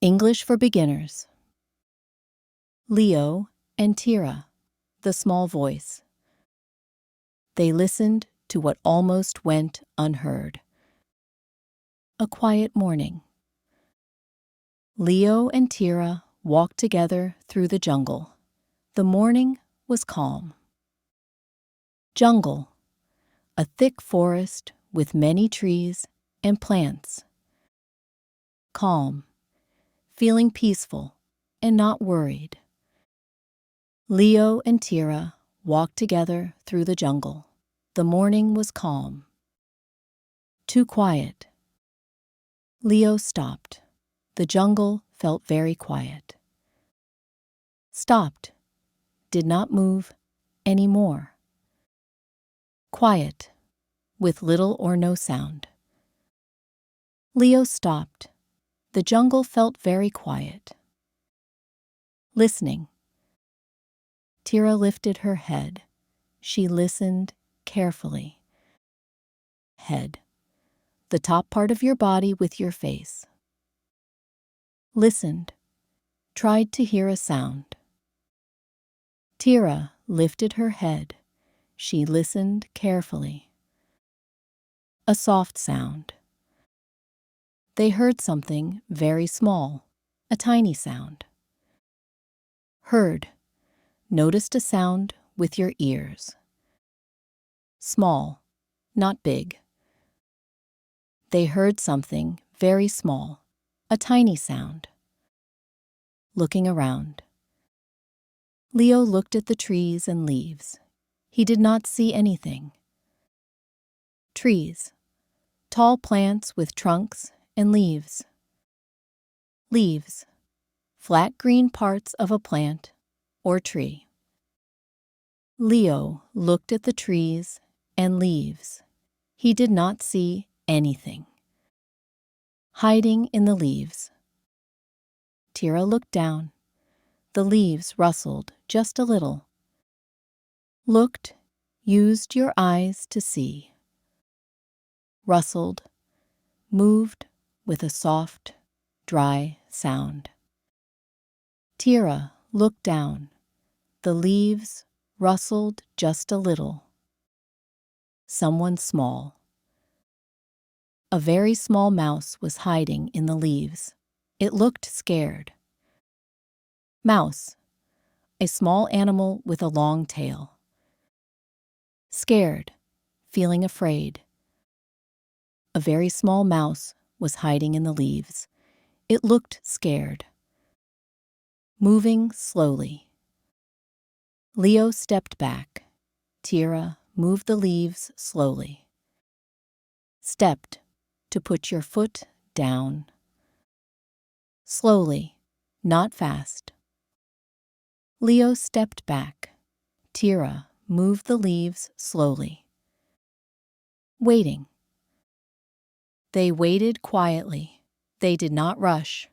English for Beginners. Leo and Tira, the small voice. They listened to what almost went unheard. A quiet morning. Leo and Tira walked together through the jungle. The morning was calm. Jungle, a thick forest with many trees and plants. Calm, feeling peaceful and not worried. Leo and Tira walked together through the jungle. The morning was calm. Too quiet. Leo stopped. The jungle felt very quiet. Stopped. Did not move anymore. Quiet, with little or no sound. Leo stopped. The jungle felt very quiet. Listening. Tira lifted her head. She listened carefully. Head. The top part of your body with your face. Listened. Tried to hear a sound. Tira lifted her head. She listened carefully. A soft sound. They heard something very small, a tiny sound. Heard. Noticed a sound with your ears. Small, not big. They heard something very small, a tiny sound. Looking around. Leo looked at the trees and leaves. He did not see anything. Trees, tall plants with trunks and leaves. Leaves, flat green parts of a plant or tree. Leo looked at the trees and leaves. He did not see anything. Hiding in the leaves. Tira looked down. The leaves rustled just a little. Looked, used your eyes to see. Rustled, moved with a soft, dry sound. Tira looked down. The leaves rustled just a little. Someone small. A very small mouse was hiding in the leaves. It looked scared. Mouse, a small animal with a long tail. Scared, feeling afraid. A very small mouse was hiding in the leaves. It looked scared. Moving slowly. Leo stepped back. Tira moved the leaves slowly. Stepped, to put your foot down. Slowly, not fast. Leo stepped back. Tira moved the leaves slowly. Waiting. They waited quietly. They did not rush.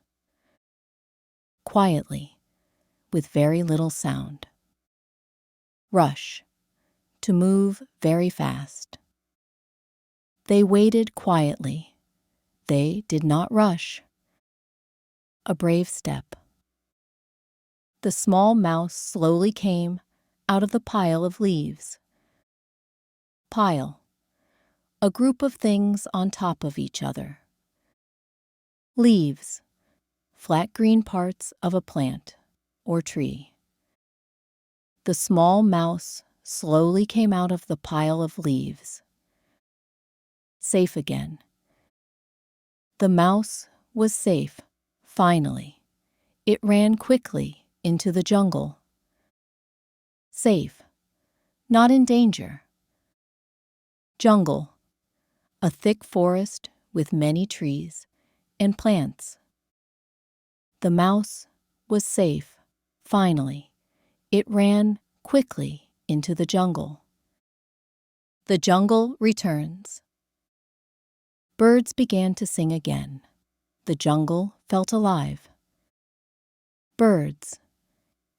Quietly, with very little sound. Rush. To move very fast. They waited quietly. They did not rush. A brave step. The small mouse slowly came out of the pile of leaves. Pile. A group of things on top of each other. Leaves. Flat green parts of a plant or tree. The small mouse slowly came out of the pile of leaves. Safe again. The mouse was safe, finally. It ran quickly into the jungle. Safe, not in danger. Jungle, a thick forest with many trees and plants. The mouse was safe, finally. It ran quickly into the jungle. The jungle returns. Birds began to sing again. The jungle felt alive. Birds,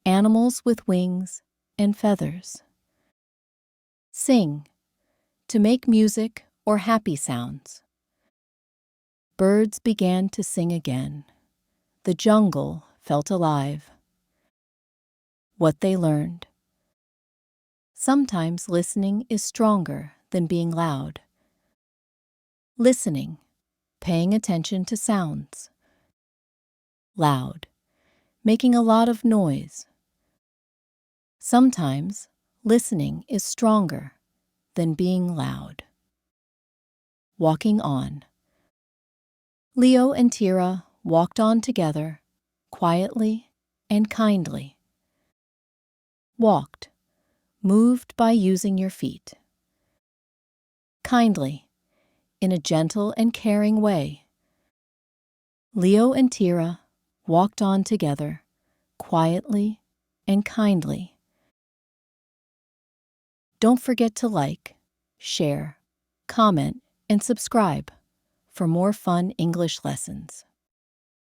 animals with wings and feathers. Sing, to make music or happy sounds. Birds began to sing again. The jungle felt alive. What they learned. Sometimes listening is stronger than being loud. Listening, paying attention to sounds. Loud, making a lot of noise. Sometimes listening is stronger than being loud. Walking on. Leo and Tira walked on together, quietly and kindly. Walked, moved by using your feet. Kindly, in a gentle and caring way. Leo and Tira walked on together, quietly and kindly. Don't forget to like, share, comment, and subscribe for more fun English lessons.